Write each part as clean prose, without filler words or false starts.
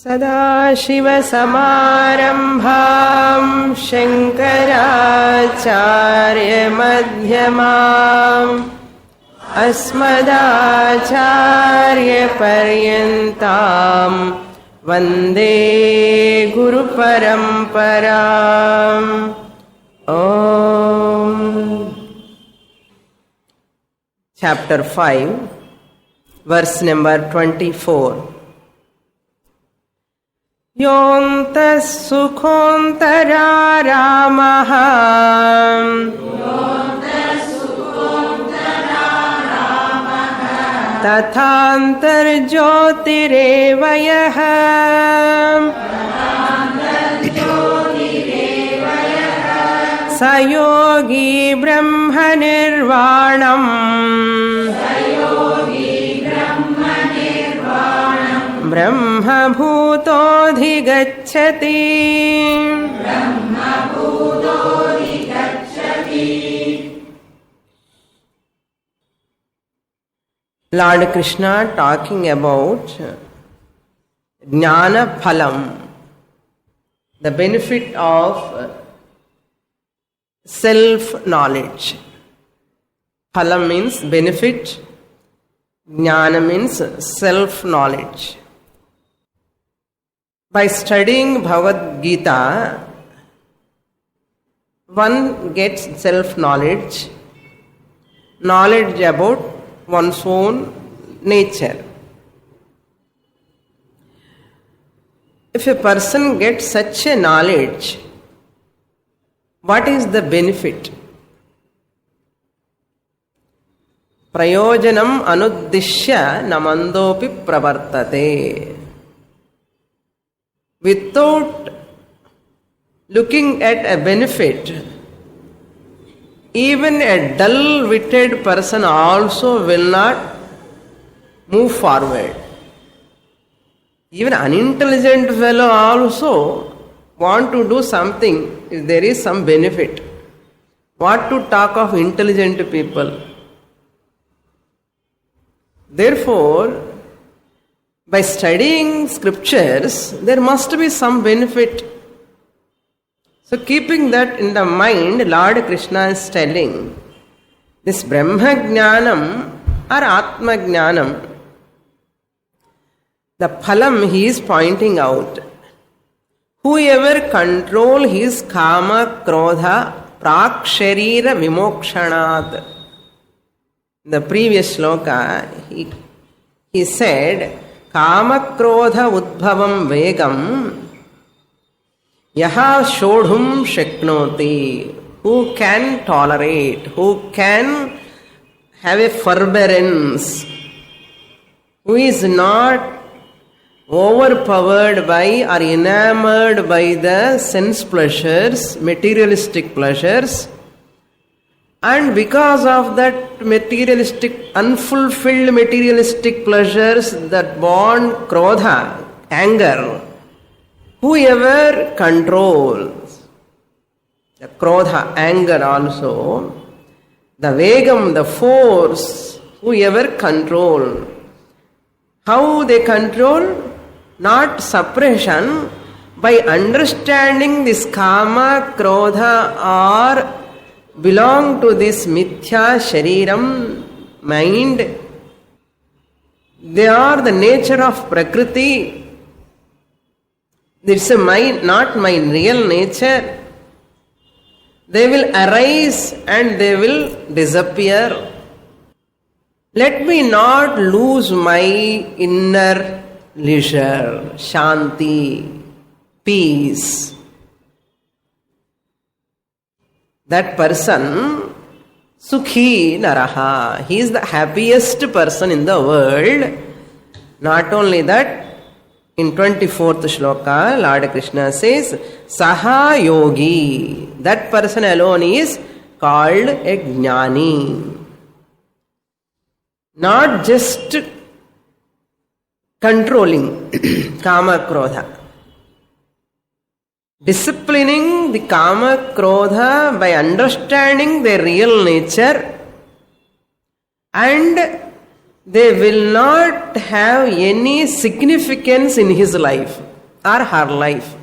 सदाशिवसमारम्भां शङ्कराचार्यमध्यमाम् अस्मदाचार्यपर्यन्तां वन्दे गुरुपरम्पराम्. Om. Chapter 5, verse number 24. Yontas sukhontara ramaha tathantar jyotirevayah sayogi brahma nirvanam Brahma भूतोऽधिगच्छति. Lord Krishna talking about Jnana Phalam, the benefit of self-knowledge. Phalam means benefit, Jnana means self-knowledge. By studying Bhagavad Gita, one gets self-knowledge, knowledge about one's own nature. If a person gets such a knowledge, what is the benefit? Prayojanam anuddishya namandopi pravartate. Without looking at a benefit, even a dull-witted person also will not move forward. Even unintelligent fellow also want to do something if there is some benefit. What to talk of intelligent people? Therefore, by studying scriptures, there must be some benefit. So keeping that in the mind, Lord Krishna is telling, this Brahma Jnanam or Atma Jnanam, the phalam he is pointing out. Whoever control his kama krodha prak sharira vimokshanat. The previous shloka, he said, kama krodha udbhavam vegam yaha shodhum shaknoti. Who can tolerate, who can have a forbearance, who is not overpowered by or enamored by the sense pleasures, materialistic pleasures, and because of that materialistic, unfulfilled materialistic pleasures that born krodha, anger, whoever controls the krodha, anger also, the vegam, the force, whoever control. How they control? Not suppression, by understanding this kama, krodha or belong to this mithya shariram, mind. They are the nature of prakriti. It's not my real nature. They will arise and they will disappear. Let me not lose my inner leisure, shanti, peace. That person, Sukhi Naraha, he is the happiest person in the world. Not only that, in 24th shloka, Lord Krishna says, Saha Yogi. That person alone is called a Jnani. Not just controlling Kama Krodha. Disciplining the Kama Krodha by understanding their real nature, and they will not have any significance in his life. or her life.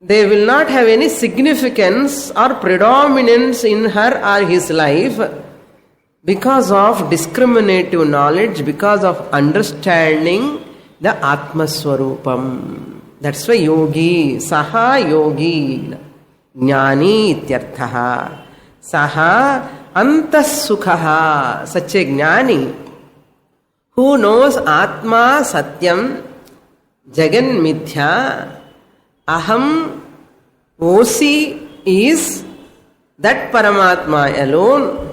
They will not have any significance or predominance in her or his life because of discriminative knowledge, because of understanding the Atma Swarupam. That's why yogi, saha yogi, jnani ityarthaha. Saha antas sukhaha. Such a jnani who knows Atma Satyam, Jagan Mithya, Aham Osi is that Paramatma alone,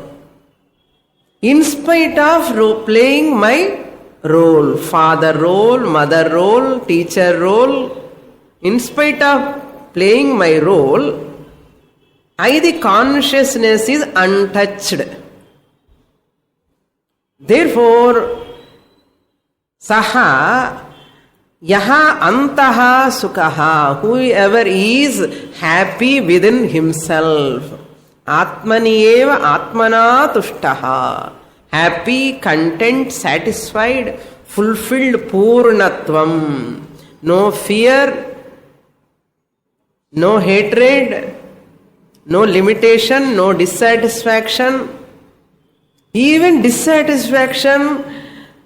in spite of playing my role, father role, mother role, teacher role, in spite of playing my role, the consciousness is untouched. Therefore, Saha Yaha Antaha Sukhaha, whoever is happy within himself, Atmanieva Atmana Tushtaha, happy, content, satisfied, fulfilled Purnatvam, no fear, no hatred, no limitation, no dissatisfaction. Even dissatisfaction,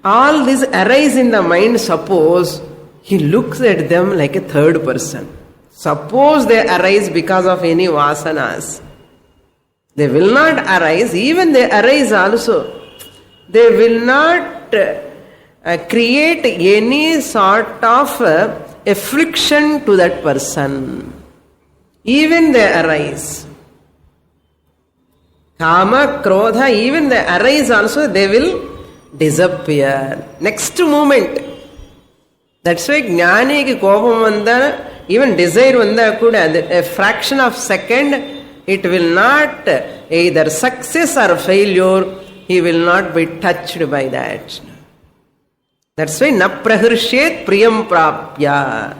all these arise in the mind. Suppose he looks at them like a third person. Suppose they arise because of any vasanas. They will not arise. Even they arise also, they will not create any sort of affliction to that person. Even they arise. Kama, Krodha, even they arise also, they will disappear. Next moment. That's why Jnani ki kopam vanda, even desire vanda kuda, a fraction of second, it will not either success or failure, he will not be touched by that. That's why na prahirshet priyam prapya.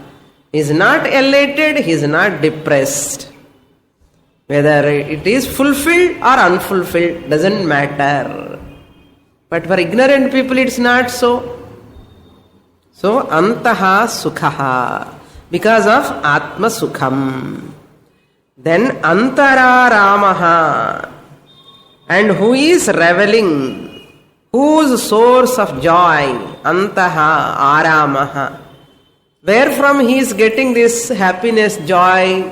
He is not elated, he is not depressed. Whether it is fulfilled or unfulfilled doesn't matter. But for ignorant people it's not so. So antaha sukhaha, because of atma sukham. Then antara ramaha, and who is reveling, whose source of joy, antaha aramaha. Where from he is getting this happiness, joy?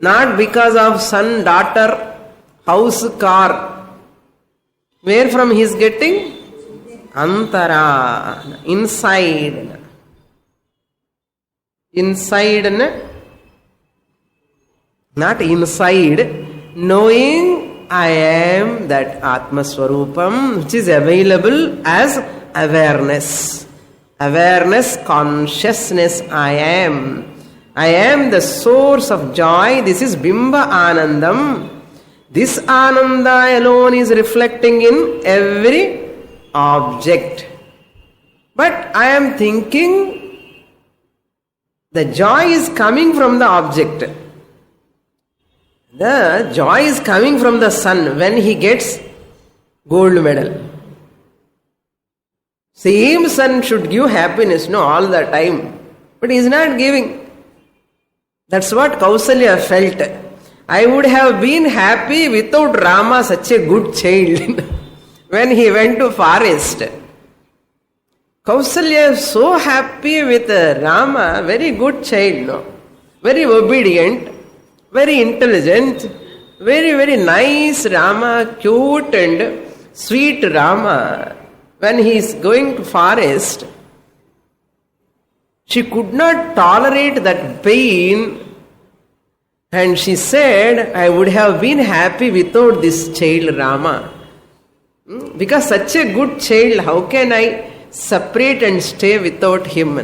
Not because of son, daughter, house, car. Where from he is getting? Antara, inside. Inside, not inside. Knowing I am that Atma Swarupam, which is available as awareness. Awareness, consciousness, I am. I am the source of joy. This is Bimba Anandam. This Ananda alone is reflecting in every object. But I am thinking the joy is coming from the object. The joy is coming from the son when he gets gold medal. Same son should give happiness, no, all the time. But he is not giving. That's what Kausalya felt. I would have been happy without Rama, such a good child. When he went to forest, Kausalya is so happy with Rama, very good child, no? Very obedient, very intelligent, very, very nice Rama, cute and sweet Rama. When he is going to forest, she could not tolerate that pain, and she said, I would have been happy without this child Rama. Because such a good child, how can I separate and stay without him?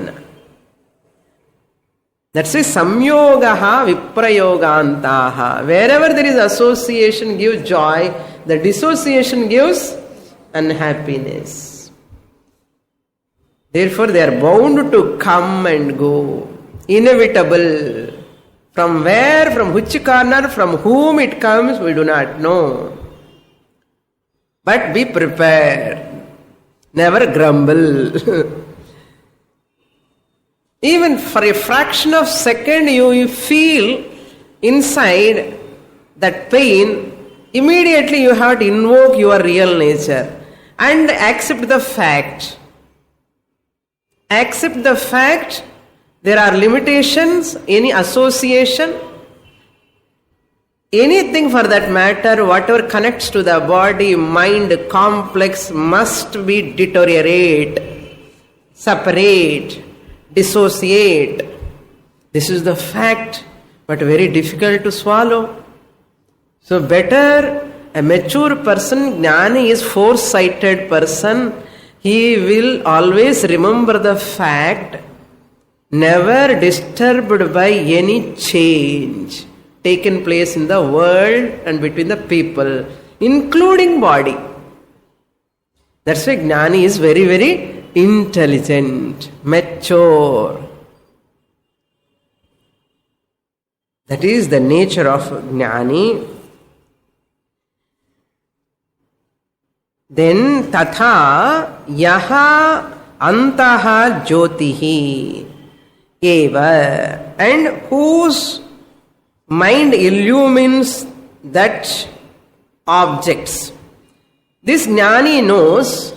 That's why samyogaha viprayogantaha. Wherever there is association gives joy, the dissociation gives unhappiness. Therefore they are bound to come and go. Inevitable. From where, from which corner, from whom it comes, we do not know. But be prepared. Never grumble. Even for a fraction of second you feel inside that pain, immediately you have to invoke your real nature and accept the fact. Accept the fact there are limitations, any association, anything for that matter, whatever connects to the body, mind, complex must be deteriorate, separate, dissociate. This is the fact, but very difficult to swallow. So better a mature person, jnani is foresighted person, he will always remember the fact, never disturbed by any change taken place in the world and between the people, including body. That's why jnani is very, very intelligent, mature. That is the nature of jnani. Then tatha yaha antaha jyotihi eva, and whose mind illumines that objects. This jnani knows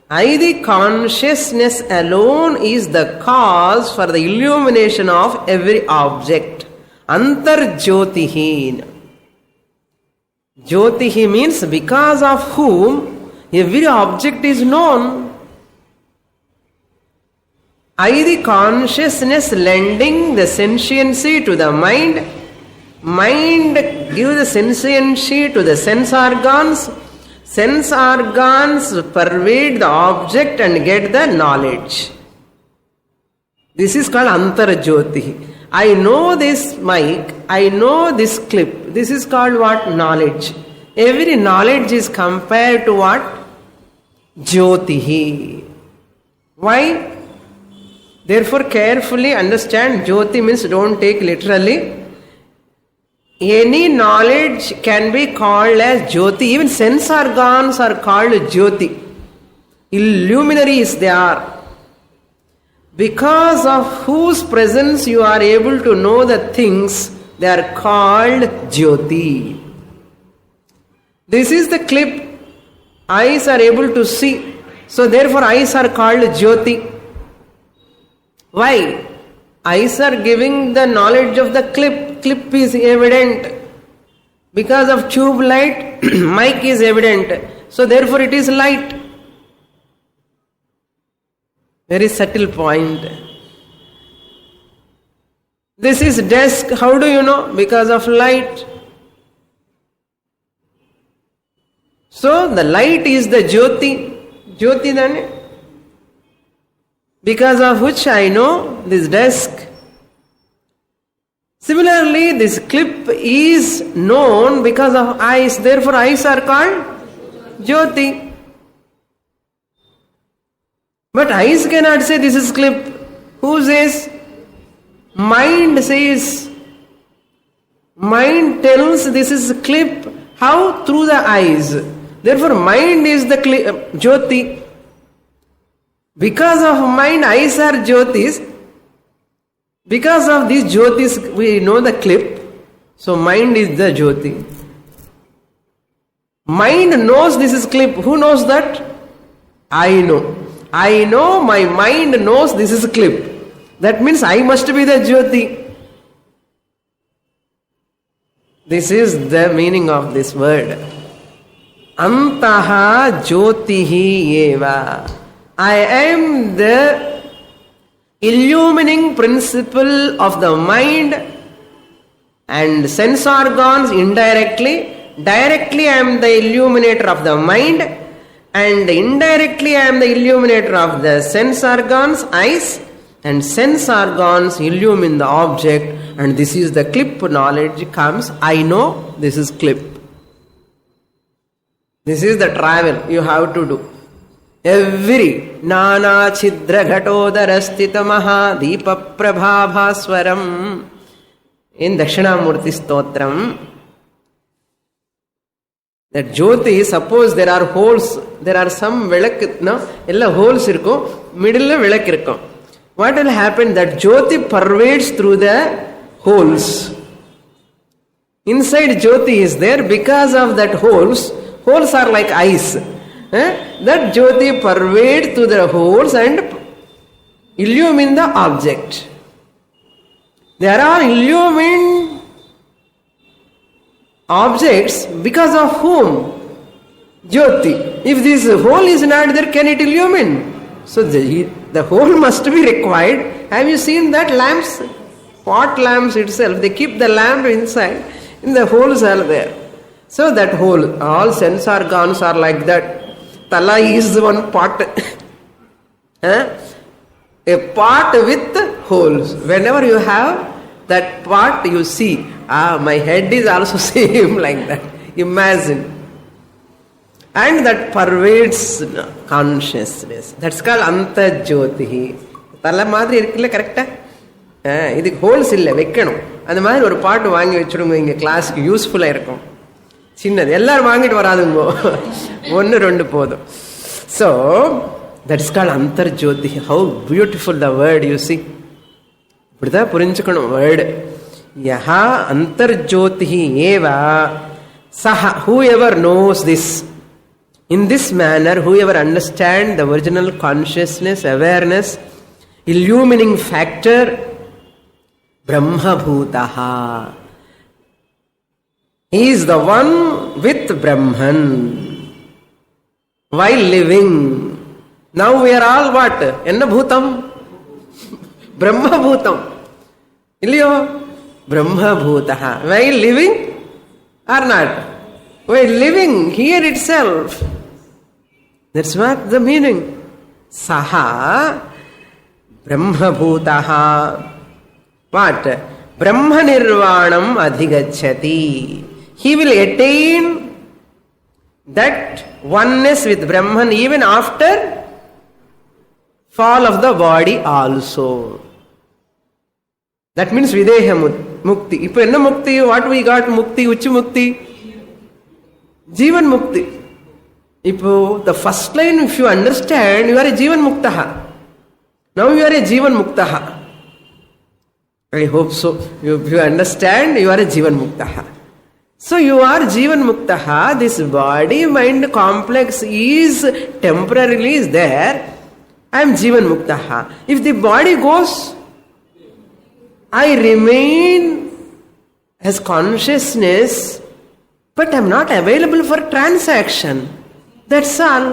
the consciousness alone is the cause for the illumination of every object. Antar jyotihi. Jyotihi means because of whom every object is known. The consciousness lending the sentiency to the mind. Mind gives the sentiency to the sense organs. Sense organs pervade the object and get the knowledge. This is called Antarjyoti. I know this mic, I know this clip. This is called what? Knowledge. Every knowledge is compared to what? Jyotihi. Why? Therefore carefully understand, Jyoti means don't take literally. Any knowledge can be called as Jyoti. Even sense organs are called Jyoti. Illuminaries they are. Because of whose presence you are able to know the things, they are called Jyoti. This is the clip. Eyes are able to see. So therefore eyes are called Jyoti. Why? Eyes are giving the knowledge of the clip. Clip is evident. Because of tube light, mic is evident. So therefore it is light. Very subtle point. This is desk. How do you know? Because of light. So the light is the Jyoti. Jyoti then. Because of which I know this desk. Similarly, this clip is known because of eyes. Therefore, eyes are called Jyoti. But eyes cannot say this is clip. Who says? Mind says. Mind tells this is clip. How? Through the eyes. Therefore, mind is the Jyoti. Because of mind, eyes are Jyotis. Because of these Jyotis, we know the clip. So, mind is the Jyoti. Mind knows this is clip. Who knows that? I know. I know, my mind knows this is clip. That means I must be the Jyoti. This is the meaning of this word. Antaha Jyotihi eva. I am the illumining principle of the mind and sense organs indirectly. Directly I am the illuminator of the mind, and indirectly I am the illuminator of the sense organs, eyes, and sense organs illumine the object, and this is the clip knowledge comes. I know this is clip. This is the travel you have to do. Every Nana Chidra Ghatodara Sthita Maha Deepa Prabhabhaswaram in Dakshinamurti Stotram. That Jyoti, suppose there are holes, there are some velak, no, ella holes irko, middle velak irko. what will happen? That Jyoti pervades through the holes. Inside Jyoti is there, because of that holes are like ice. That Jyoti pervades through the holes and illumine the object. There are illumined objects because of whom? Jyoti. If this hole is not there, can it illumine? So the hole must be required. Have you seen that lamps? Pot lamps itself, they keep the lamp inside, and the holes are there. So that hole, all sense organs are like that. Tala is one pot. A pot with holes. Whenever you have that pot, you see, my head is also same like that. Imagine. And that pervades consciousness. That's called Antarjyoti. Tala madri irukilla correct? இதுக்கு holes இல்லை, வைக்கணும். அந்த மாதிரி ஒரு பாட்டு வாங்கி வச்சுடுங்க, இங்கே கிளாஸுக்கு யூஸ்ஃபுல்லாக இருக்கும். சின்னது எல்லாரும் வாங்கிட்டு வராதுங்கோ, 1-2 போதும். ஸோ தட் இஸ் கால்ட் அந்தர்ஜோதி. How beautiful the word, you see. இப்படிதான் புரிஞ்சுக்கணும் வேர்டு. யஹா அந்தர்ஜோதி ஏவ சஹ, whoever knows this in this manner, whoever understands the original consciousness, awareness, illumining factor, Brahma Bhutaha. He is the one with Brahman while living. Now we are all what? Enna Bhutam? Brahma Bhutam. Illiyo? Brahma Bhutaha. While living or not? While living here itself. That's what the meaning. Saha Brahma Bhutaha. What? Brahma Nirvanam Adhigacchati. He will attain that oneness with Brahman even after fall of the body also. That means Videha Mukti. Ipo enna Mukti? What we got Mukti? Uchi Mukti? Jivan Mukti. Ipo the first line, if you understand, you are a Jivan Muktaha. Now you are a Jivan Muktaha. I hope so. If you understand, you are a Jivan Muktaha. So you are Jivan Muktaha. This body mind complex is temporarily is there. I am Jivan Muktaha. If the body goes, I remain as consciousness, but I am not available for transaction. That's all.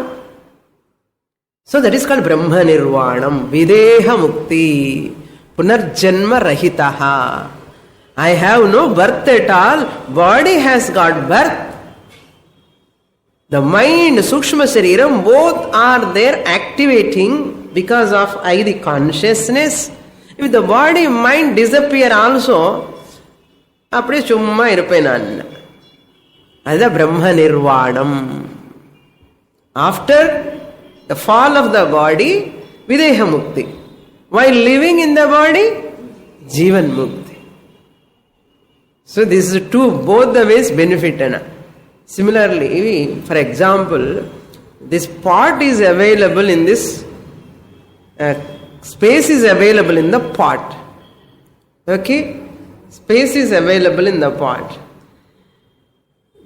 So that is called Brahma Nirvanam, Videha Mukti, Punarjanma Rahitaha. I have no birth at all. Body has got birth. The mind, Sukshma Shariram, both are there activating because of I, the consciousness. If the body mind disappear also, அப்படியே சும்மா இருப்பேன் நான். அதுதான் பிரம்ம நிர்வாணம். After the fall of the body, Videha Mukti. While living in the body, Jivan Mukti. So this is two, both the ways benefit. Similarly, for example, this pot is available in this, space is available in the pot. Okay? Space is available in the pot.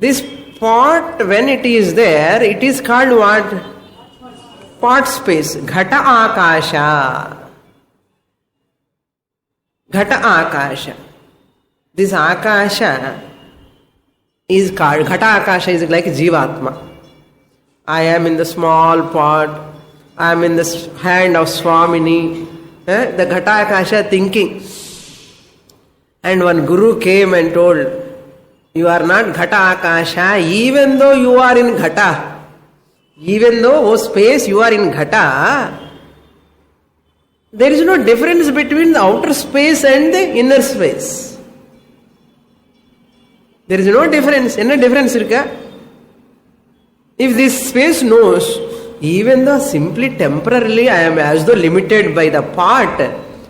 This pot, when it is there, it is called what? Pot space. Ghata Akasha. Ghata Akasha. This Akasha is called, Ghata Akasha is like Jivatma. I am in the small pot. I am in the hand of Swamini. The Ghata Akasha thinking. And one guru came and told, you are not Ghata Akasha, even though you are in Ghata. Even though, oh space, you are in Ghata, there is no difference between the outer space and the inner space. There is no difference. Enna difference irukka? If this space knows, even though simply temporarily I am as though limited by the pot,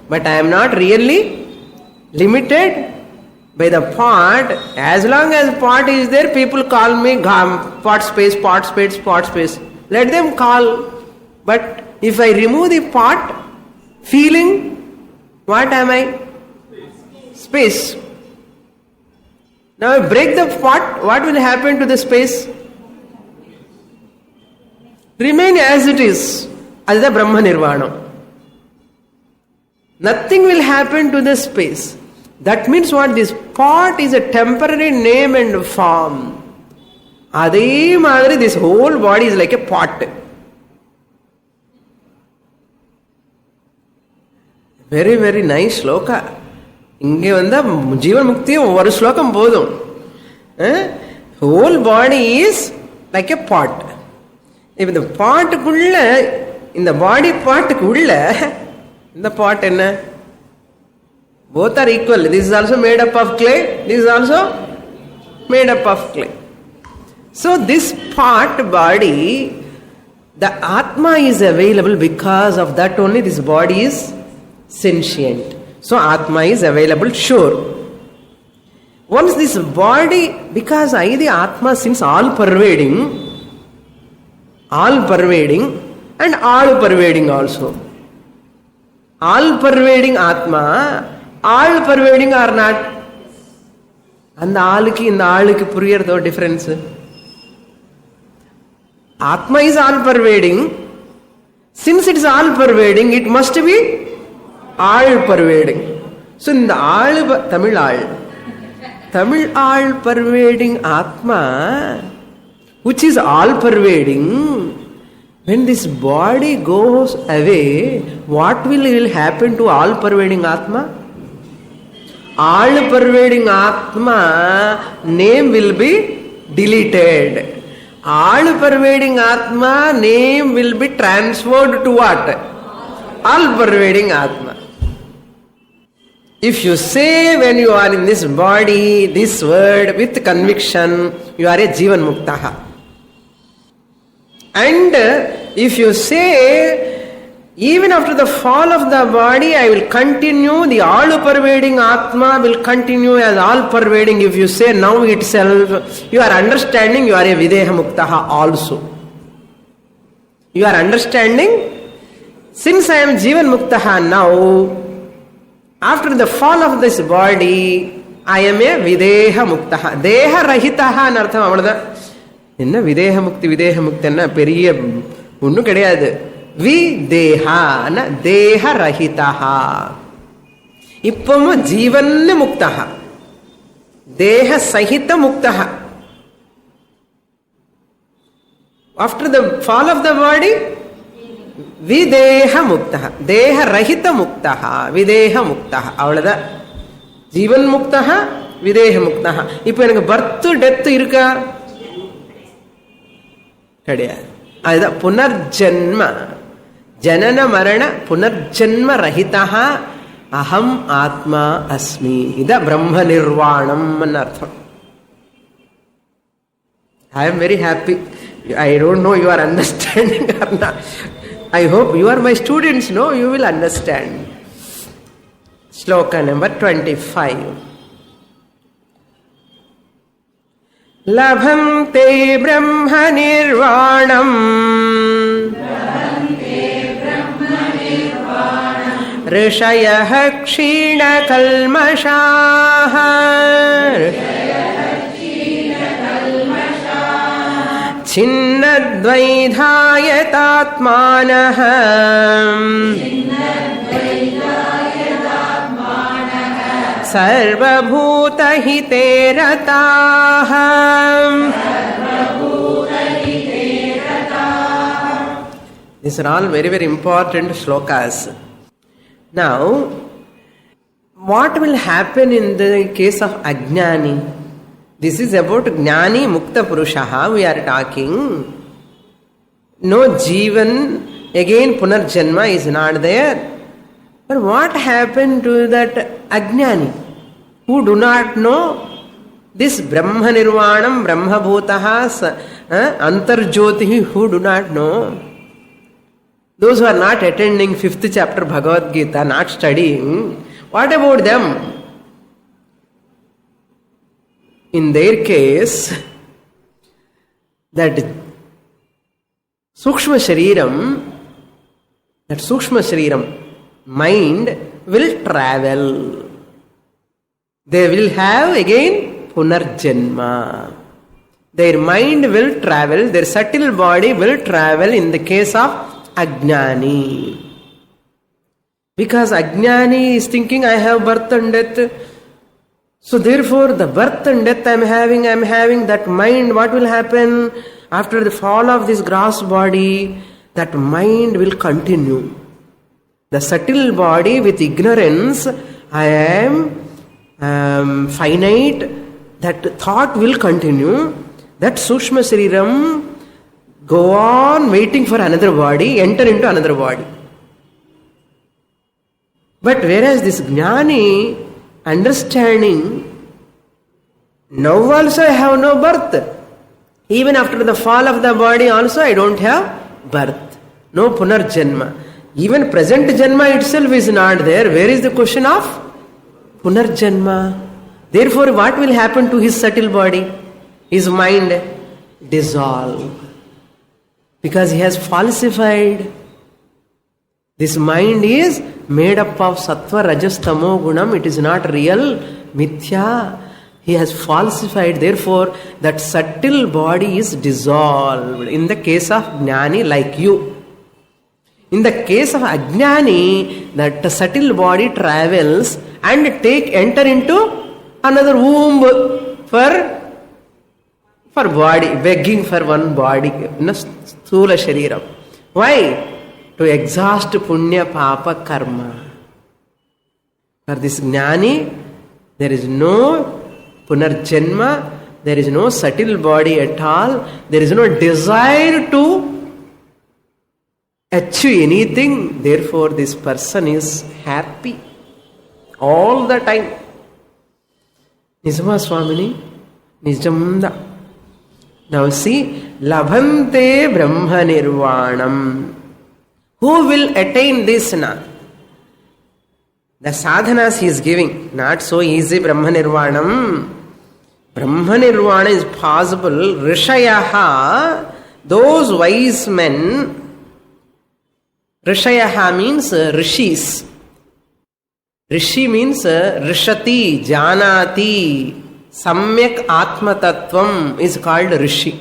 but I am not really limited by the pot. As long as pot is there, people call me pot space, pot space, pot space. Let them call. But if I remove the pot, Feeling, what am I? Space. Now I break the pot, what will happen to the space? Remain as it is. That's the Brahma Nirvana. Nothing will happen to the space. That means what? This pot is a temporary name and form. Adhe madri, this whole body is like a pot. Very, very nice shloka. இங்கே வந்தா ஜீவன் முக்தியும் ஒரு ஸ்லோகம் போதும். Whole body is like a pot. இப்ப இந்த பாட்டுக்குள்ள, இந்த பாடி பாட்டுக்குள்ள இந்த பாட் என்ன? Both are equal. This is also made up of clay. This is also made up of clay. So this part body, the Atma is available because of that only this body is sentient. So Atma is available, sure. Once this body, because I the Atma since all pervading and all pervading also. All pervading Atma, all pervading or not? And the aalukku in the aalukku puriyartho difference. Atma is all pervading. Since it is all pervading, it must be all pervading. So in the all Tamil all pervading Atma, which is all pervading, when this body goes away, what will happen to all pervading Atma? All pervading Atma name will be deleted. All pervading Atma name will be transferred to what? All pervading Atma. If you say when you are in this body, this word with conviction, you are a Jivan Muktaha. And if you say, even after the fall of the body, I will continue, the all-pervading Atma will continue as all-pervading. If you say now itself, you are understanding you are a Videha Muktaha also. You are understanding, since I am Jivan Muktaha now, after the fall of this body, I am a Videha Muktaha. Deha Rahitaha anartham avladha. என்ன விதேக முக்தின்னா பெரிய ஒன்றும் கிடையாது. விதேஹான தேக ரஹிதா. இப்பவும் ஜீவன் முக்தா, தேக சகித Mukta. After the fall of the body, விதேக முக்தா, தேக ரஹித முக்தா, விதேக முக்தா. அவ்வளவுதான். ஜீவன் முக்தா, விதேக முக்தா. இப்ப எனக்கு பர்த் டெத் இருக்கா? கிடையாது. அதுதான் புனர்ஜன்ம, ஜனன மரண புனர்ஜன்ம ரஹிதா அஹம் ஆத்மா அஸ்மி. இதான் பிரம்ம நிர்வாணம் அர்த்தம். I am very happy. I don't know you are understanding or not. I hope you are my students, no? You will understand. Shloka number 25. लभन्ते ब्रह्म निर्वाणम् ऋषयः क्षीणकल्मषाः छिन्नद्वैधायतात्मानः सर्वभूतहिते रताः. These are all very, very important shlokas. Now, what will happen in the case of Ajnani? This is about Jnani Mukta Purushaha we are talking. No Jivan, again Punarjanma is not there. But what happened to that Ajnani who do not know this Brahma Nirvanam, Brahma Bhutaha, Antarjyotihi, who do not know? Those who are not attending 5th chapter Bhagavad Gita, not studying, what about them? In their case, that Sukshma Shariram, mind will travel. They will have again punarjanma. Their mind will travel, their subtle body will travel in the case of ajnani. Because ajnani is thinking, I have birth and death. So therefore the birth and death I am having that mind, what will happen? After the fall of this gross body, that mind will continue. The subtle body with ignorance, I am finite, that thought will continue. That Sushma Shariram go on waiting for another body, enter into another body. But whereas this Jnani, understanding, now also I have no birth. Even after the fall of the body also I don't have birth. No punarjanma. Even present janma itself is not there. Where is the question of punarjanma? Therefore what will happen to his subtle body? His mind dissolve. Because he has falsified. This mind is made up of sattva, rajas, tamo, gunam. It is not real. Mithya. He has falsified. Therefore, that subtle body is dissolved. In the case of jnani, like you. In the case of ajnani, that subtle body travels and enter into another womb for body, begging for one body, sthula shariram. Why? To exhaust punya papa karma. For this jnani, there is no punarjanma, there is no subtle body at all, there is no desire to achieve anything. Therefore, this person is happy all the time. Nijama Swamini? Nijamda. Now see, labhante brahma nirvanam. Who will attain this now? The sadhanas he is giving, not so easy brahma nirvanam. Brahma nirvana is possible. Rishayaha, those wise men, Rishayaha means rishis. Rishi means rishati, janati. Samyak Atma Tattvam is called Rishi.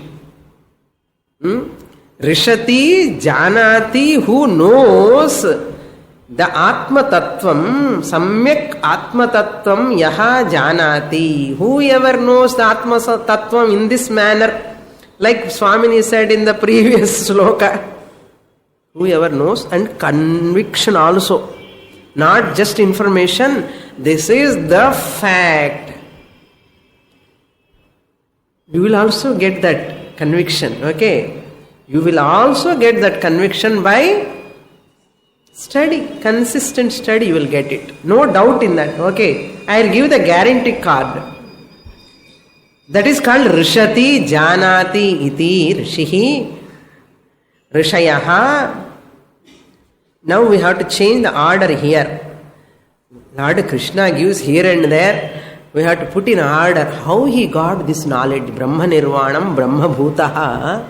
Rishati, Janati, who knows the Atma Tattvam, Samyak Atma Tattvam, Yaha Janati. Whoever knows the Atma Tattvam in this manner, like Swamini said in the previous sloka, whoever knows, and conviction also. Not just information, this is the fact. You will also get that conviction, okay? You will also get that conviction by study, consistent study you will get it. No doubt in that, okay? I will give the guarantee card. That is called Rishati Janati iti Rishihi Rishayaha. Now we have to change the order here. Lord Krishna gives here and there. We have to put in order how he got this knowledge. Brahma Nirvanam, Brahma Bhutaha.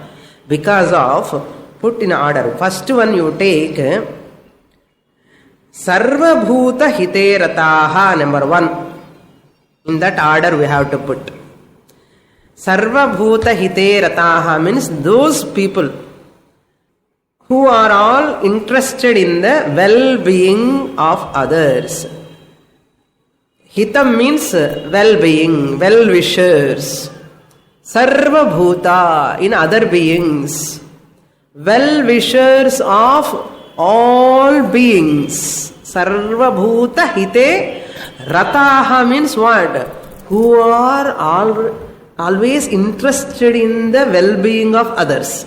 Because of, put in order. First one you take Sarva Bhuta Hite Rataha, number 1. In that order we have to put. Sarva Bhuta Hite Rataha means those people who are all interested in the well-being of others. Hitam means well-being, well-wishers. Sarva Bhuta, in other beings. Well-wishers of all beings. Sarva Bhuta Hite Rataha means what? Who are always interested in the well-being of others.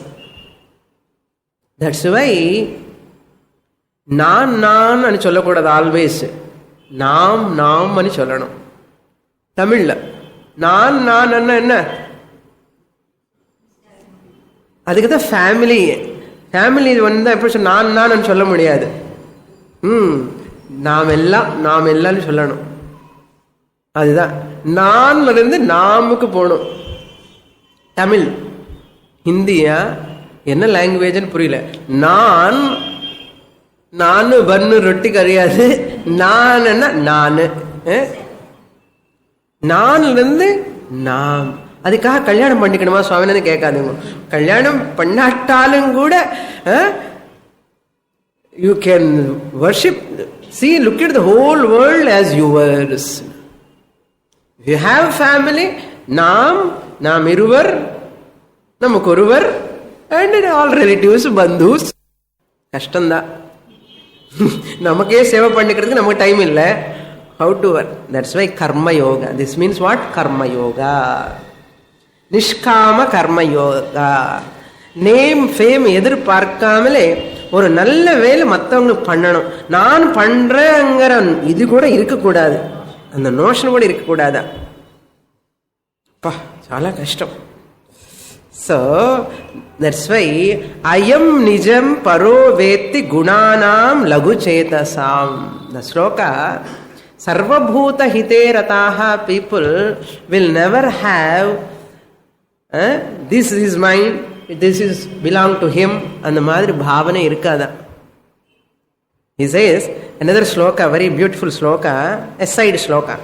That's why Nan ani sollakodadu always. Nam ani sollanum. Tamil Nan anna enna? அதுக்கு family வந்து எப்படி நான் சொல்ல முடியாது. நாம் எல்லாம் சொல்லணும். அதுதான் நான் இருந்து நாமுக்கு போகணும். தமிழ் ஹிந்தியா என்ன லாங்குவேஜ்னு புரியல. நான் நானு பன்னு ரொட்டி கிடையாது. நானுன்னா நானு, நான்ல இருந்து நாம். அதுக்காக கல்யாணம் பண்ணிக்கணுமா சுவாமின்னு கேட்காதுங்க. கல்யாணம் பண்ணாட்டாலும் கூட you can worship. See, look at the whole world as yours. If you have family, நாம் இருவர், நமக்கு ஒருவர், and all relatives, bandhus. கஷ்டம்தான். நமக்கே சேவை பண்ணிக்கிறதுக்கு நமக்கு டைம் இல்லை. How to work? That's why karma yoga. This means what? Karma yoga. நிஷ்காம கர்ம யோகா. நேம் ஃபேம் எதிர்பார்க்காமலே ஒரு நல்ல வேலை மற்றவங்களுக்கு பண்ணணும். நான் பண்றேங்கிற இது கூட இருக்கக்கூடாது, அந்த நோஷன் கூட இருக்கக்கூடாதா? చాలా కష్టం. సో దట్స్ వై అయం నిజం పరో వేత్తి గుణానాం లఘుచేతసాం. ద శ్లోక సర్వభూత హితే రతాః people will never have this is mine, this is belong to him, அந்த மாதிரி பாவனை இருக்காதா? He says another shloka, very beautiful shloka, a side shloka.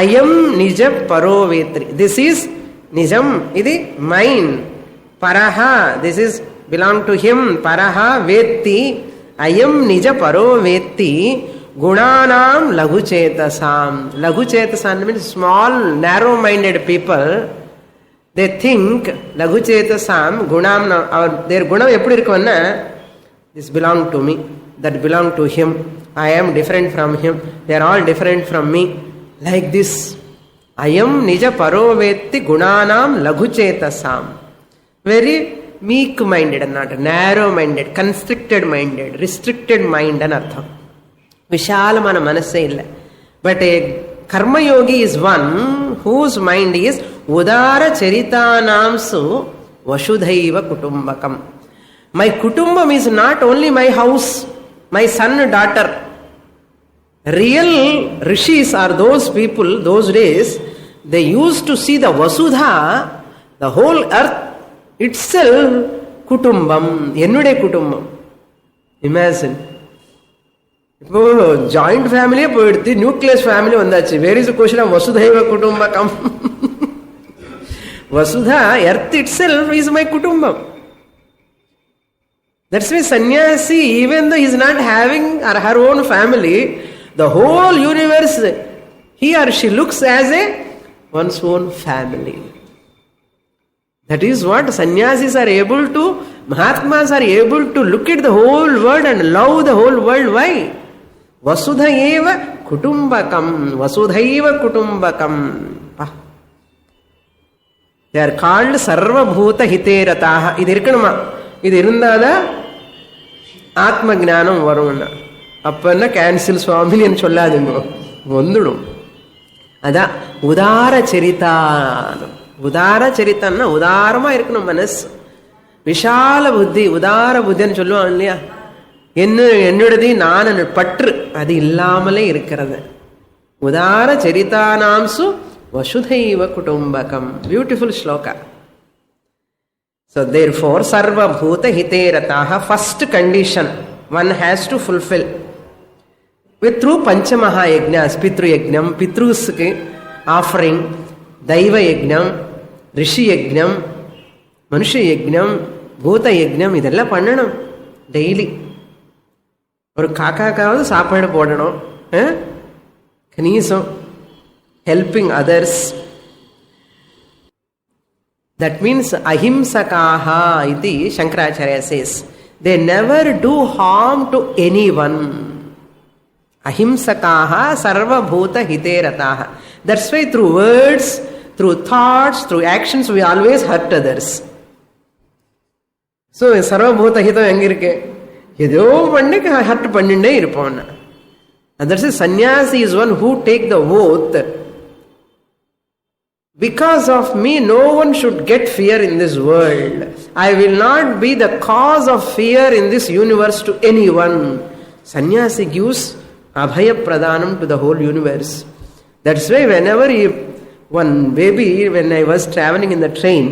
Ayam nija paro vetri. This is nijam, idi mine. Paraha, this is belong to him. Paraha vetti. Ayam nija paro vetti. Gunanam laghu chetasam. Laghu chetasam means small, narrow-minded people. They think laghu chetasam gunam, their gunam eppadi irukonna, this belong to me, that belong to him, I am different from him, they are all different from me, like this. Ayam nija paro vetti gunanam laghu chetasam. Very meek minded, not narrow minded, constricted minded, restricted mind an artham. Vishalamana manasse illa. But a karma yogi is one whose mind is udara charitanamsu vasudhaiva kutumbakam. My kutumbam is not only my house, my son, daughter. Real rishis are those people, those days, they used to see the vasudha, the whole earth itself, kutumbam, ennude kutumbam. Imagine. இப்போ joint ஃபேமிலியே போயிடுது, nucleus family வந்தாச்சு. Where is the question of வசுதைவ குடும்பகம்? Vasudha, earth itself is my kutumbam. That's why sannyasi, even though he is not having or her own family, the whole universe, he or she looks as a one's own family. That is what sannyasis are able to, Mahatmas are able to look at the whole world and love the whole world. Why? Vasudhaiva kutumbakam. Vasudhaiva kutumbakam. They are called sarvabhuta hiterataha. இது இருக்கணுமா? இது இருந்தாதான் ஆத்ம ஞானம் வரும்னா. அப்ப என்ன cancel சுவாமின்னு சொல்லாதுங்க, வந்துடும். அதான் உதார சரிதானம். உதார சரித்தன்னா உதாரமா இருக்கணும் மனசு, விஷால புத்தி. உதார புத்தின்னு சொல்லுவான் இல்லையா, என்னுடையது நான் பற்று அது இல்லாமலே இருக்கிறது. உதார சரிதானாம்சு vasudhaiva kutumbakam. Beautiful shloka. So therefore sarva bhuta hite rataha, first condition one has to fulfill with through panchamaha yajnas. Pitru yajnam, pitrus offering, daiva yajnam, rishi yajnam, manusha yajnam, bhuta yajnam, இதெல்லாம் பண்ணணும் daily. ஒரு காக்காக்காவது சாப்பாடு போடணும், கனீசம். Helping others. That means ahimsakaha iti Shankaracharya says. They never do harm to anyone. Ahimsakaha sarva bhuta hite rataha. That's why through words, through thoughts, through actions we always hurt others. So sarva bhuta hitam enga irukke, edho panni hurt panninde irupona. And that's why sannyasi is one who take the oath, because of me no one should get fear in this world. I will not be the cause of fear in this universe to anyone. Sannyasi gives abhaya pradhanam to the whole universe. That's why whenever one baby, when I was traveling in the train,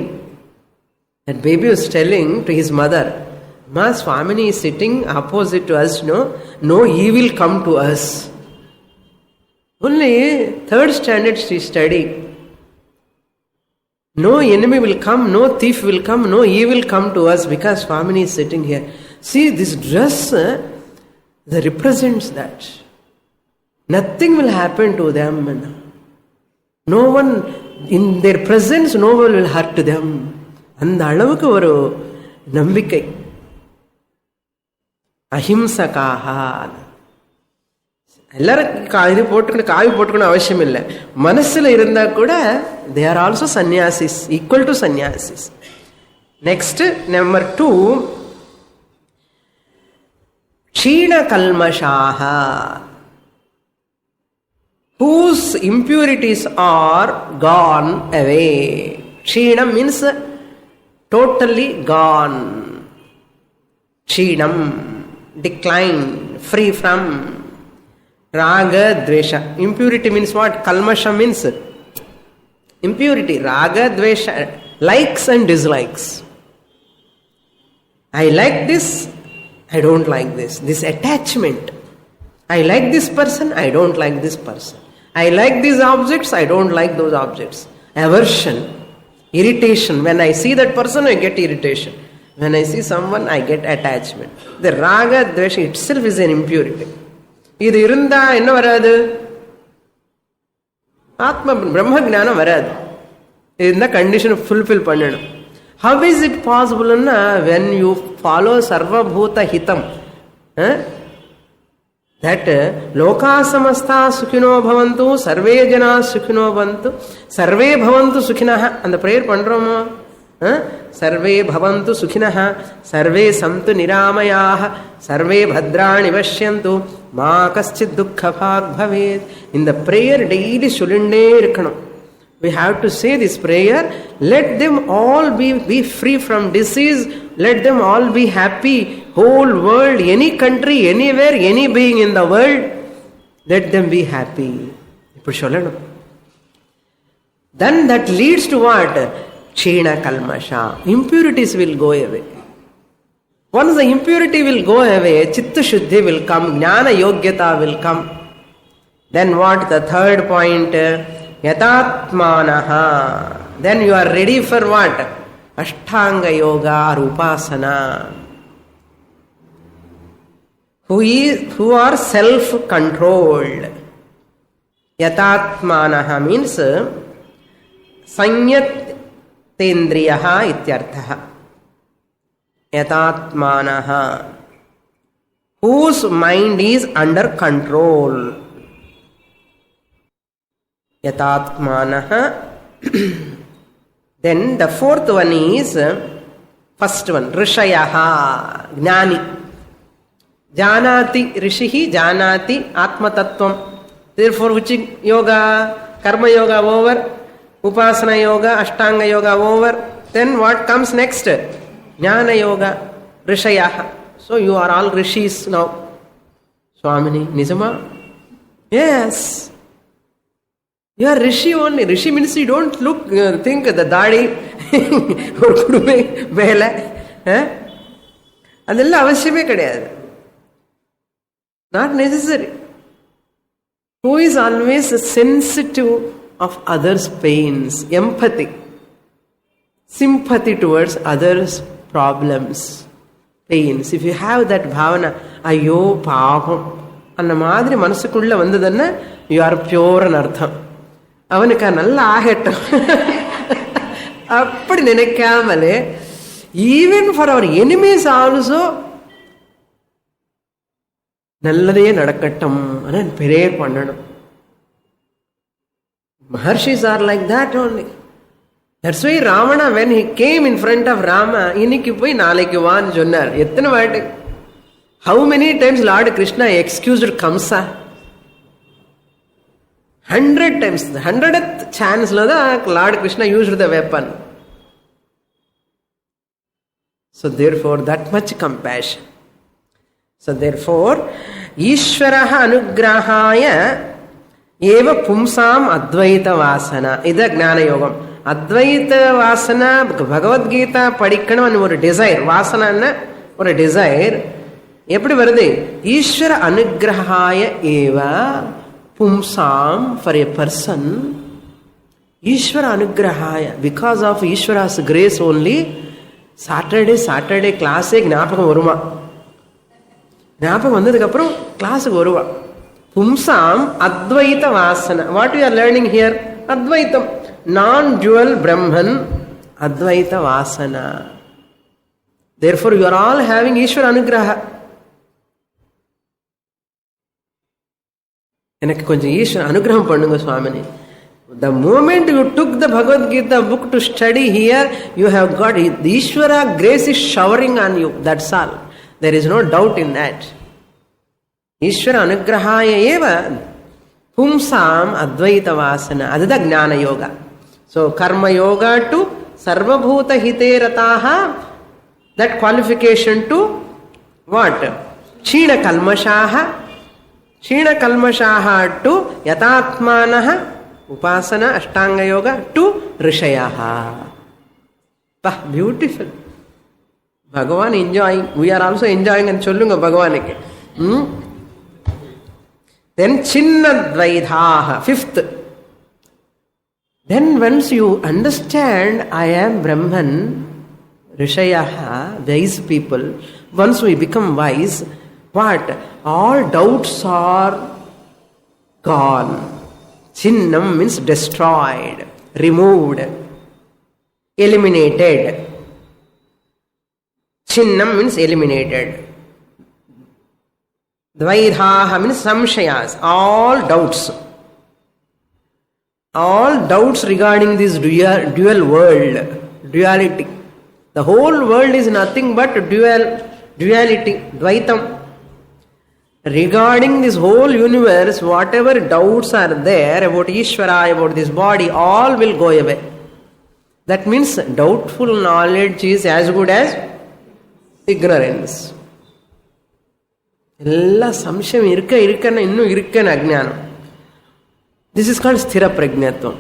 that baby was telling to his mother, Ma Swamini is sitting opposite to us, no evil come to us. Only 3rd standard she studied. No enemy will come, no thief will come, no evil come to us because Swamini is sitting here. See, this dress that represents that. Nothing will happen to them. No one, in their presence, no one will hurt them. அந்த அளவுக்கு ஒரு நம்பிக்கை. அஹிம்சகாக. எல்லாரும் இது போட்டுக்கணும், காவி போட்டுக்கணும் அவசியம் இல்லை. மனசுல இருந்தா கூட they are also sannyasis, equal to sannyasis. Next, number 2, ksheena kalmashaha, whose impurities are gone away. Ksheena means totally gone. Kshenam, decline, free from. Raga, dvesha. Impurity means what? Kalmasha means impurity. Raga, dvesha, likes and dislikes. I like this, I don't like this. This attachment. I like this person, I don't like this person. I like these objects, I don't like those objects. Aversion, irritation. When I see that person, I get irritation. When I see someone, I get attachment. The raga, dvesha itself is an impurity. இது இருந்தா என்ன வராது? ஆத்ம பிரம்ம ஞானம் வராது. இந்த condition fulfil பண்ணணும். How is it possible? When you follow sarvabhuta hitam, that loka samasta sukhino bhavantu, sarve jana sukhino bhavantu, sarve bhavantu sukhinah. அந்த prayer பண்றோமா? सर्वे भवन्तु सुखिनः, सर्वे सन्तु निरामयाः, सर्वे भद्राणि पश्यन्तु, मा कश्चित् दुःखभाग् भवेत्. இந்த prayer daily சொல்லிண்டே இருக்கணும். We have to say this prayer. Let them all be free from disease. Let them all be happy. Whole world, any country, anywhere, any being in the world, let them be happy. இப்படி சொல்லணும். Then that leads to what? Ksheena kalmasha. Impurities will go away. Once the impurity will go away, chitta shuddhi will come, jnana yogyata will come. Then what? The 3rd point, yatatmanaha. Then you are ready for what? Ashtanga yoga or upasana. Who are self-controlled. Yatatmanaha means sanyat Tendriyaha ityarthaha. Yatatmanaha, whose mind is under control. Yatatmanaha. Then the 4th one is, first one, rishayaha, gnani. Janati, rishihi janati atma tattvam. Therefore, which yoga? Karma yoga over. Upasana yoga, Ashtanga yoga over. Then what comes next? Jnana yoga, Rishayaha. So you are all rishis now. Swamini, Nijama? Yes. You are rishi only. Rishi means you don't think the dadi or kudume vela. Adella avashyame kadiyadu. Not necessary. Who is always sensitive of others' pains, empathy, sympathy towards others' problems, pains. If you have that bhavana, ayyo paapam, anna madri manasukulla vandadanna, you are pure an artham. Avanuka nalla ahettam. Appadi nenekkamale, even for our enemies also, nallade nadakattam ana prayer pannanum. Maharshis are like that only. That's why Ravana, when he came in front of Rama, இன்னைக்கு போய் நாளைக்கு வான்னு சொன்னார். எத்தனை வாட்டி? How many times Lord Krishna excused Kamsa? 100 times. The 100th chance la Lord Krishna used the weapon. So therefore, that much compassion. So therefore, Ishvaraha anugrahaya eva pumsam advaita vasana. Ida gnana yogam. Advaita vasana, Bhagavad Gita padikkanam and ஒரு desire. Vasana ஒரு desire எப்படி வருது? ஈஸ்வர அனுகிரகாய ஏவ பும்சாம், for a person. ஈஸ்வர அனுகிரகாய, because of Ishwara's grace only Saturday கிளாஸே ஞாபகம் வருமா? ஞாபகம் வந்ததுக்கப்புறம் கிளாஸுக்கு வருவா. பும்சாம் அத்வைத வாசன. What you are learning here? அத்வைத்தம், நான் டுவல் பிரம்மன், அத்வைத Vasana. Therefore you are all having ஈஸ்வர அனுகிரகா. எனக்கு கொஞ்சம் ஈஸ்வர அனுகிரகம் பண்ணுங்க சுவாமினி. The moment you took the Bhagavad Gita book to study here, you have got the Ishvara grace is showering on you. That's all. There is no doubt in that. Ishvara anugrahaya eva pumsam advaita vasana. Adida jnana yoga. So karma yoga to sarvabhuta hite rataha, that qualification to what? China kalmashaha. China kalmashaha to yatatmanaha. Upasana, Ashtanga Yoga to Rishayaha. Beautiful. Bhagavan enjoying. We are also enjoying and Cholunga Bhagavanike. Then Chinnadvaidhaha, fifth. Then once you understand I am Brahman, Rishayaha, wise people, once we become wise, what? All doubts are gone. Chinnam means destroyed, removed, eliminated. Chinnam means eliminated. Dvaidhaha means samshayas, all doubts. All doubts regarding this dual world, duality. The whole world is nothing but duality, Dvaitam. Regarding this whole universe, whatever doubts are there about Ishvara, about this body, all will go away. That means doubtful knowledge is as good as ignorance. Ella samshayam irukana innu irukana ajnanam. This is called sthira prajnatvam.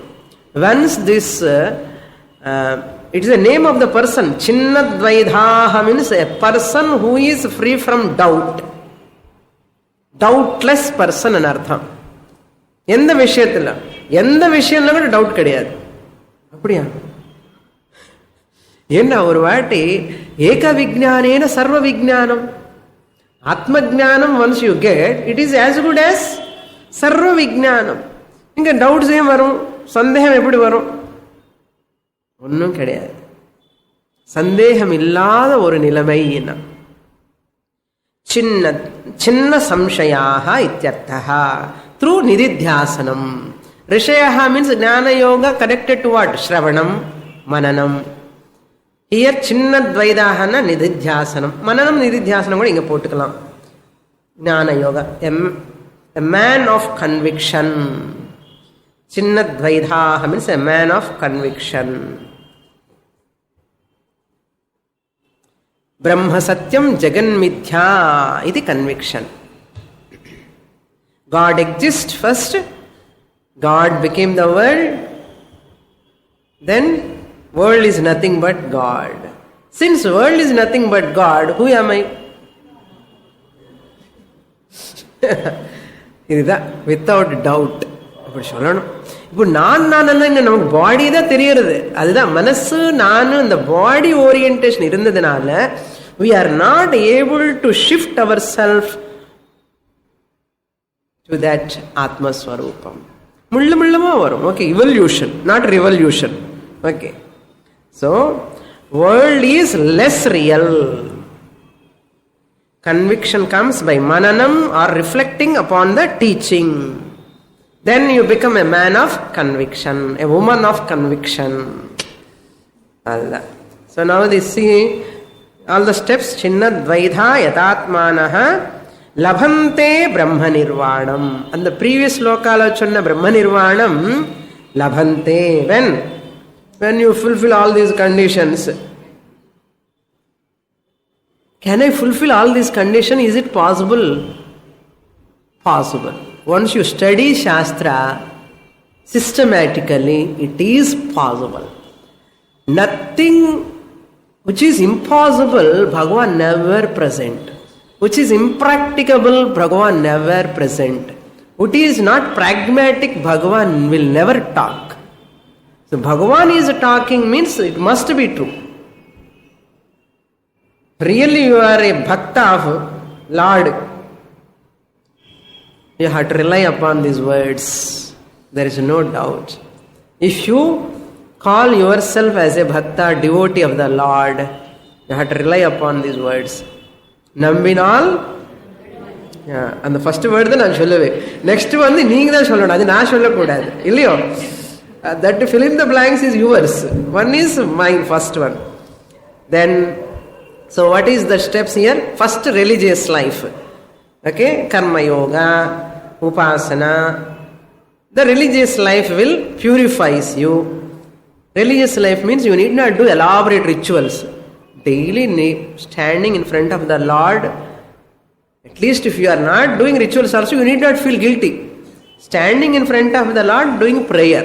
Once this it is the name of the person. Chinnadvaidhaha means a person who is free from doubt. Doubtless person and artham. எந்த விஷயத்துல கூட doubt கிடையாது. அப்படியா? என்ன ஒரு வாட்டி ஏக விஜ்ஞானேன சர்வ விஜ்ஞானம். ஆத்ம ஞானம் once you get, it is as good as சர்வ விஜ்ஞானம். இங்க டவுட்ஸ் ஏன் வரும்? சந்தேகம் எப்படி வரும்? ஒன்றும் கிடையாது. சந்தேகம் இல்லாத ஒரு நிலைமை என்ன? சின்ன சம்சயாஹா இத்யர்த்தஹா through nididhyasanam. Rishayaha means jnana yoga connected to what? Shravanam, mananam. Here chinnadvaidahana nididhyasanam. Mananam nididhyasanam கூட இங்க போட்டுக்கலாம். Jnana yoga, a man of conviction. Chinnadvaidaha means a man of conviction. Brahma Satyam Jagan Mithya iti conviction. God exists first, God became the world, then world is nothing but God. Since world is nothing but God, who am I? இதுதான் without doubt. அப்படி சொல்லணும். இப்போ நான் நமக்கு பாடி தான் தெரியுறது. அதுதான் மனசு நான், இந்த பாடி ஓரியன்டேஷன் இருந்ததுனால we are not able to shift ourselves to that Atma Swarupam. முள்ளமா வரும். Okay, evolution, not revolution. Okay. So, world is less real. Conviction comes by mananam or reflecting upon the teaching. Then you become a man of conviction, a woman of conviction. Allah. So now they see all the steps. Chinnadvaidha yatatmanaha labhante brahma nirvanam. And the previous lokala chonna brahma nirvanam labhante. When you fulfill all these conditions. Can I fulfill all these conditions? Is it possible? Possible. Once you study Shastra systematically, it is possible. Nothing Which is impossible, Bhagavan never present. Which is impracticable, Bhagavan never present. What is not pragmatic, Bhagavan will never talk. So Bhagavan is talking means it must be true. Really you are a bhakta of Lord, you have to rely upon these words. There is no doubt. If you call yourself as a bhakta, devotee of the Lord, you have to rely upon these words. Nambinal. Yeah, and the first word then I shall next one the நீங்க தான் சொல்லணும், அது நான் சொல்லக்கூடாது இல்லையோ. That fill in the blanks is yours. One is mine, first one. Then, so what is the steps here? First, religious life. Okay, karma yoga, upasana. The religious life will purifies you. Religious life means you need not do elaborate rituals. Daily standing in front of the Lord. At least if you are not doing rituals also, you need not feel guilty. Standing in front of the Lord, doing prayer.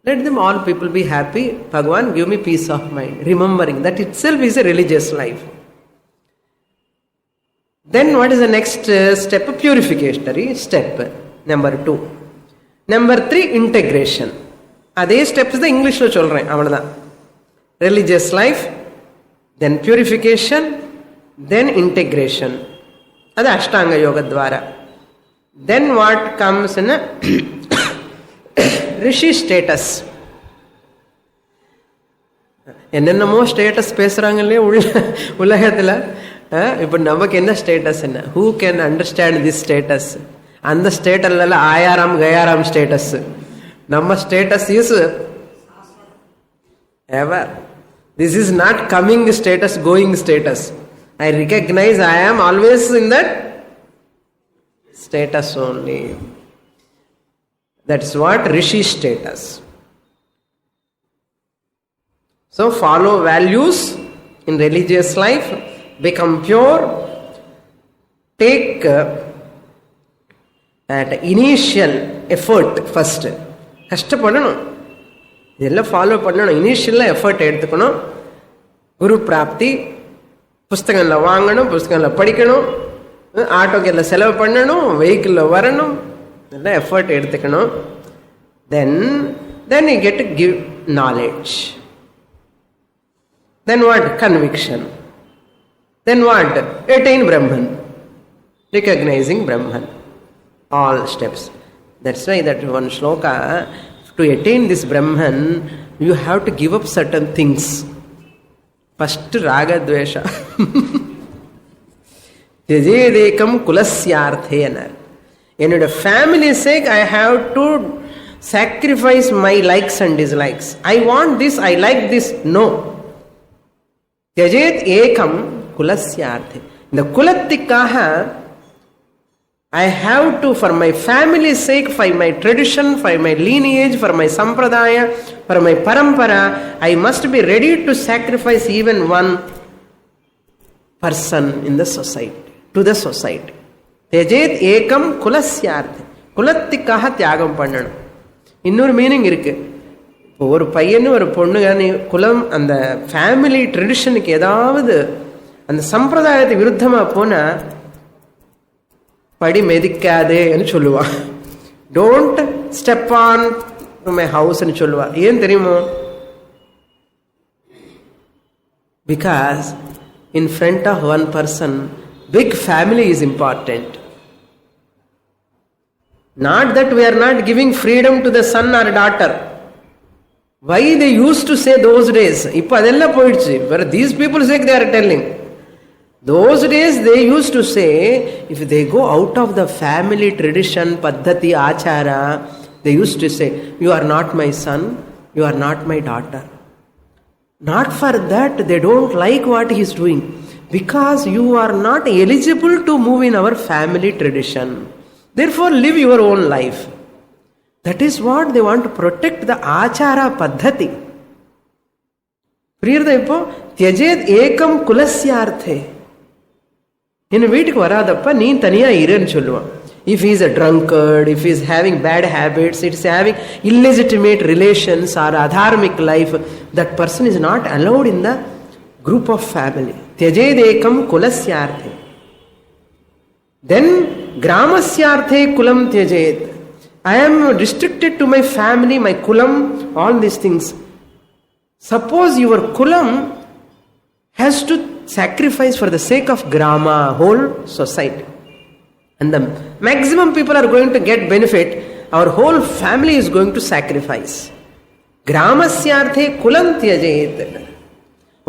Let them all people be happy. Bhagavan, give me peace of mind. Remembering that itself is a religious life. Then what is the next step? Purification step. Number 2. Number 3, integration. அதே steps தான் இங்கிலீஷில் சொல்கிறேன், அவ்வளோதான். Religious life, then purification, then integration. அது அஷ்டாங்க யோகத்வாரா. Then what comes in rishi status. என்னென்னமோ status பேசுகிறாங்க இல்லையா உலகத்தில். இப்போ நமக்கு என்ன ஸ்டேட்டஸ் என்ன? Who can understand this status? அந்த ஸ்டேட்டஸ்ல ஆயாராம் கயாராம் ஸ்டேட்டஸ். நம்ம status is ever. This is not coming status, going status. I recognize I am always in that status only. That's what Rishi status. So follow values in religious life, become pure, take that initial effort first. கஷ்டப்படணும், இதெல்லாம் follow பண்ணணும். இனிஷியலாக effort எடுத்துக்கணும். குரு பிராப்தி, புஸ்தகங்களில் வாங்கணும், புஸ்தகங்களில் படிக்கணும், ஆட்டோக்கு எல்லாம் செலவு பண்ணணும், வெஹிக்கிளில் வரணும், இதெல்லாம் எஃபர்ட் எடுத்துக்கணும். Then you get to give knowledge. Then what? Conviction. Then what? Attain Brahman, recognizing Brahman. All steps. That's why that one shloka, to attain this Brahman, you have to give up certain things. First, raga dvesha. Tyajedekam kulasyarthena. In the family's sake, I have to sacrifice my likes and dislikes. I want this, I like this. No. Tyajed ekam kulasyarthe. The kulatikaha, I have to, for my family's sake, for my tradition, for my lineage, for my sampradaya, for my parampara, I must be ready to sacrifice even one person in the society, to the society. Tyajet ekam kulasyarthe. குலத்துக்காக தியாகம் பண்ணணும். இன்னொரு meaning இருக்கு. இப்போ ஒரு பையனு ஒரு பொண்ணு குலம், அந்த ஃபேமிலி ட்ரெடிஷனுக்கு ஏதாவது அந்த சம்பிரதாயத்தை விருத்தமாக போனால் படி மெதிக்காதேன்னு சொல்லுவா. டோன்ட் ஸ்டெப் ஆன் மை ஹவுஸ்ன்னு சொல்லுவா. ஏன் தெரியுமோ? Because in front of one person big family is important. Not that we are not giving freedom to the son or daughter. Why they used to say those days? இப்போ அதெல்லாம் போயிடுச்சு. But these people say they are telling. Those days they used to say, if they go out of the family tradition, paddhati, achara, they used to say, you are not my son, you are not my daughter. Not for that, they don't like what he is doing. Because you are not eligible to move in our family tradition. Therefore, live your own life. That is what they want to protect, the achara paddhati. புரியுறதா? இப்போ தியஜேத் ஏகம் குலஸ்யார்த்தே. என் வீட்டுக்கு வராதப்ப நீ தனியா இருன்னு சொல்லுவான். If he is a drunkard, if he is having bad habits, it is having illegitimate relations or adharmic life, that person is not allowed in the group of family. Tyajedekam kulasyarthe. Then gramasyarthe kulam tyajed. I am restricted to my family, my kulam, all these things. Suppose your kulam has to sacrifice for the sake of grama, whole society. And the maximum people are going to get benefit, our whole family is going to sacrifice. Gramasyarthe kulam tyajed.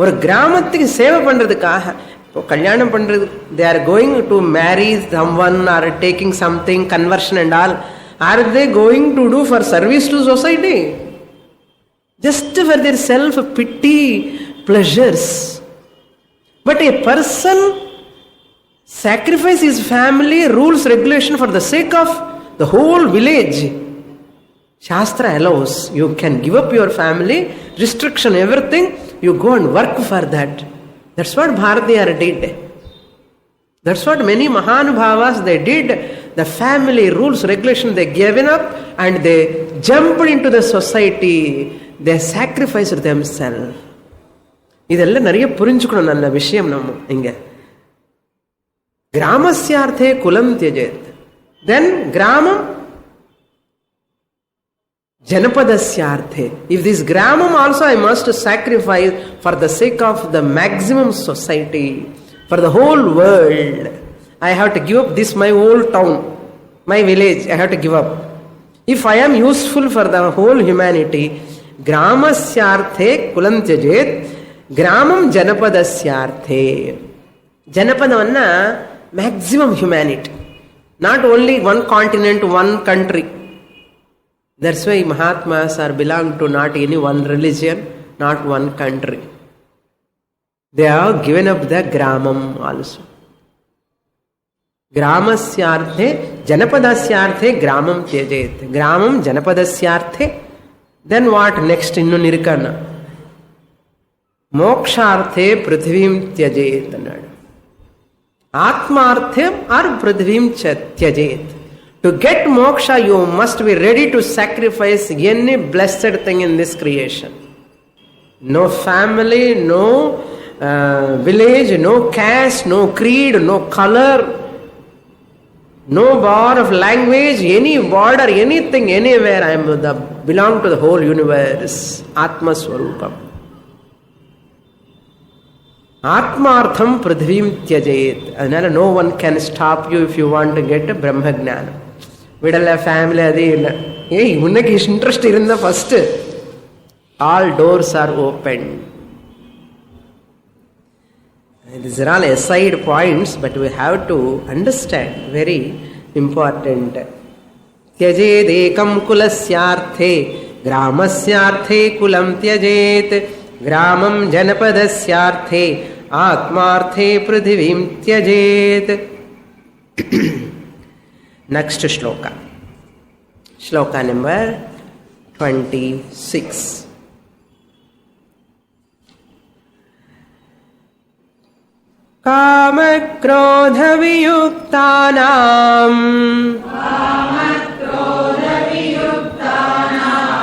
ஒரு கிராமத்துக்கு சேவை பண்றதுக்காக கல்யாணம் பண்றது, they are going to marry someone or taking something, conversion and all, are they going to do for service to society? Just for their self pity pleasures. But a person sacrifice his family, rules, regulation for the sake of the whole village. Shastra allows, you can give up your family, restriction, everything, you go and work for that. That's what Bharatiyar did. That's what many Mahanubhavas they did. The family rules, regulation, they given up and they jumped into the society. They sacrificed themselves. இதெல்லாம் நிறைய புரிஞ்சுக்கணும் நல்ல விஷயம் நம்ம இங்க. கிராமஸ்யார்த்தே குலம் தியஜேத். Then கிராமம் Janapadasyaarthe. If this gramam also I must sacrifice for the sake of the maximum society, for the whole world, I have to give up this my whole town, my village, I have to give up. If I am useful for the whole humanity, gramasyarthe kulam tyajet, gramam janapadasyarthe. Janapadanna maximum humanity, not only one continent, one country. That's why Mahatmas are belong to not any one religion, not one country. They have given up the gramam also. Gramasyarthe, janapadasyarthe, gramam tyajet. Gramam, janapadasyarthe. Then what next? Innu nirkana. Moksharthe, prithvim tyajet. Atmarthem or prithvim tyajet. To get moksha, you must be ready to sacrifice any blessed thing in this creation. No family, no village, no caste, no creed, no color, no bar of language, any border, anything, anywhere. I am belong to the whole universe. Atma Swarupam. Atmartham prithvim tyajet. Another, no one can stop you if you want to get a Brahma Jnana. Middle family adi illa. Hey, unnak interest irunda first. All doors are open. These are all aside points, but we have to understand. Very important. Tyajedekam kulasyarthe, gramasyarthe kulam tyajet, gramam janapadasyarthe, atmarthe prithivim tyajet. Next shloka. Shloka number 26. Kamakrodha viyuktanam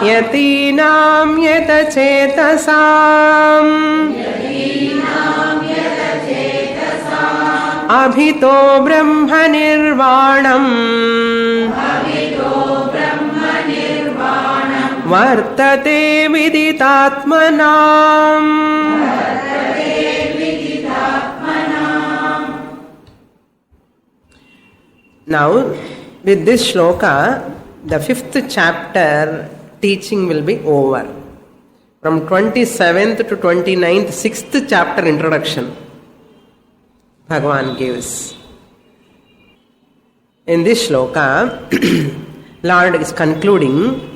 yatinam yatachetasam abhito brahma nirvanam vartate viditatmanam. Now, with this shloka, the 5th chapter teaching will be over. From 27th to 29th, 6th chapter introduction Bhagavan gives. In this shloka, Lord is concluding,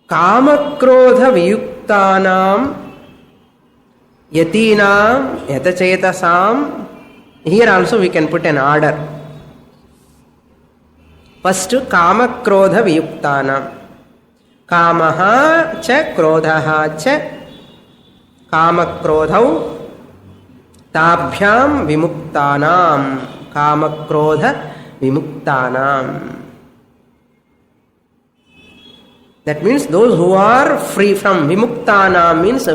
Kamakrodha viyuktanam yatinam yatachetasam. Here also we can put an order. First, Kamakrodha viyuktanam. Kamaha cha krodhaha cha Kamakrodhau tabhyam vimuktanam. Kamakrodha vimuktanam. That means those who are free from vimuktanam means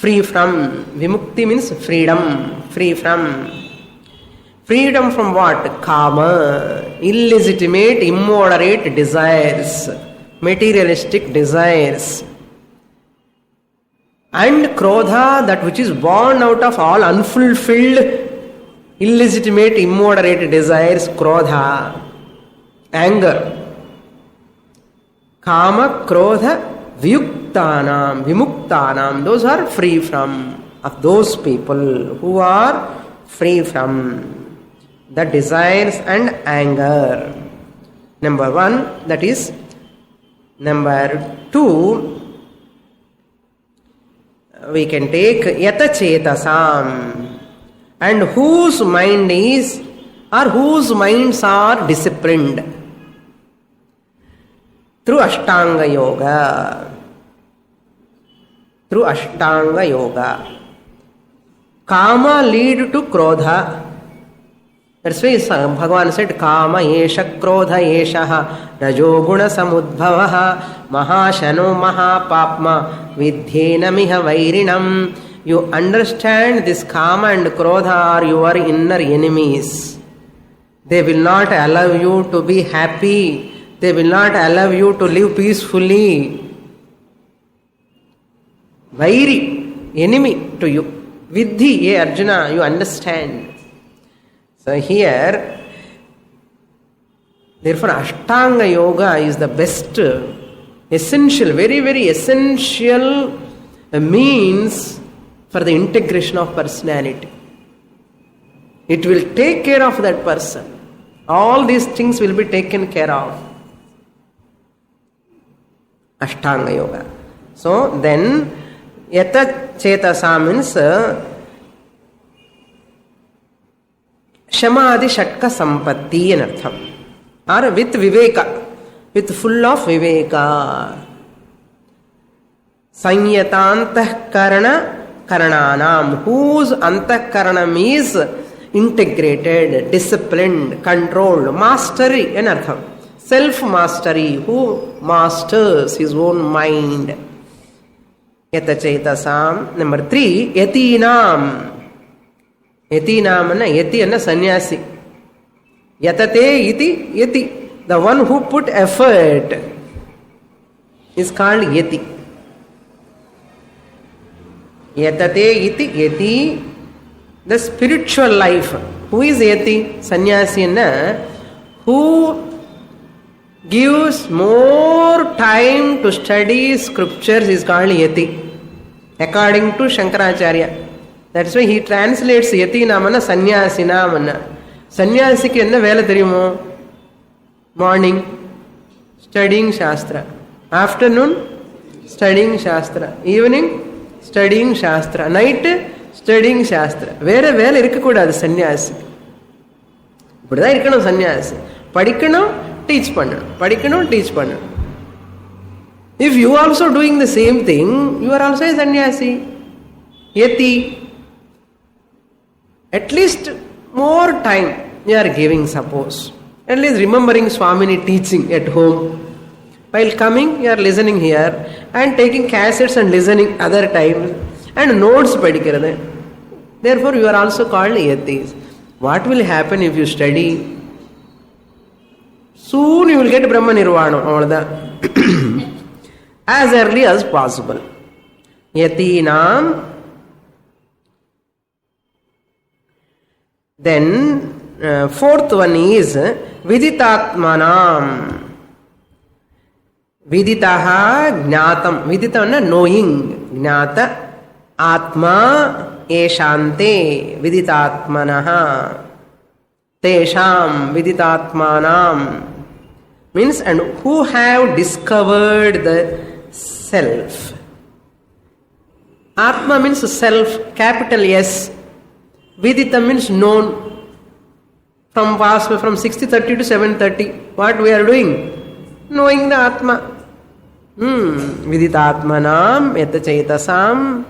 free from. Vimukti means freedom, free from. Freedom from what? Kama, illegitimate, immoderate desires, materialistic desires. And krodha, that which is born out of all unfulfilled, illegitimate, immoderate desires, krodha, anger. Kama, krodha, vimuktanam, those are free from, of those people who are free from the desires and anger. Number one, that is. Number two, we can take yata chetasam, and whose mind is, or whose minds are disciplined through Ashtanga Yoga. Through Ashtanga Yoga. Kama lead to Krodha. That's why Bhagavan said, Kama yesha Krodha yesha rajoguna samudbhavaha mahashano mahapapma vidhyena miha vairinam. You understand this Kama and Krodha are your inner enemies. They will not allow you to be happy. They will not allow you to live peacefully. Vairi, enemy to you. Vidhi, ye Arjuna, you understand. So here, therefore Ashtanga Yoga is the best, essential, very, very essential means for the integration of personality. It will take care of that person. All these things will be taken care of. Ashtanga Yoga. So then, yata chetasa means Shamadhi Shatka Sampatti in artham. Or with Viveka, with full of Viveka. Sanyatantah Karana Karananam, whose antakaranam is integrated, disciplined, controlled, mastery in artham. Self-mastery, who masters his own mind. Yata chetasam. Number 3, yatinam. Yatinam anna, yati anna sannyasi. Yatate iti yati. The one who put effort is called yati. Yatate iti yati. The spiritual life. Who is yati? Sannyasi anna, who gives more time to study scriptures is called yati, according to Shankaracharya. That's why he translates yati namana sannyasi namana. Sannyasi ki enna vela theriyumo? Morning, studying Shastra. Afternoon, studying Shastra. Evening, studying Shastra. Night, studying Shastra. Vera vela irukkodadu sannyasi. Ippadha irukkanum sannyasi. Padikkanum, teach பண்ணணும். If you are also doing the same thing, you are also a sannyasi. Yati. At least more time you are giving, suppose. At least remembering Swamini teaching at home. While coming, you are listening here and taking cassettes and listening other times and notes padikkirathu. Therefore, you are also called yatis. What will happen if you study? Soon you will get Brahma Nirvana, as early as possible. Yatinam. Then fourth one is Viditatmanam. Viditaha Jnatam. Vidita knowing. Jnata Atma Eshante Viditatmanaha. Tesham Viditatmanam. Means, and who have discovered the self. Atma means self, capital S. Vidita means known. From 6:30 to 7:30, what we are doing? Knowing the Atma. Viditatmanam yata chetasam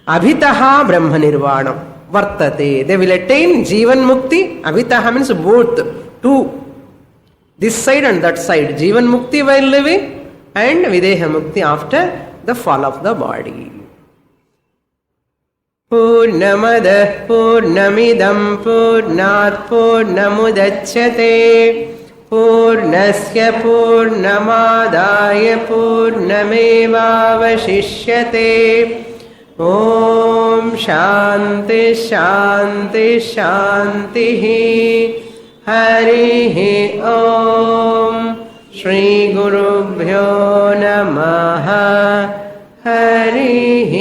abhitaha brahma nirvanam vartate. They will attain Jivan Mukti. Abhitaha means both, two. This side and that side. Jivan Mukti while living and Videha Mukti after the fall of the body. పూర్ణమదః పూర్ణమిదం పూర్ణాత్ పూర్ణముదచ్యతే పూర్ణస్య పూర్ణమాదాయ పూర్ణమేవావశిష్యతే. ఓం శాంతి శాంతి శాంతి. హరి ఓం. శ్రీ గురుభ్యో నమః. హరి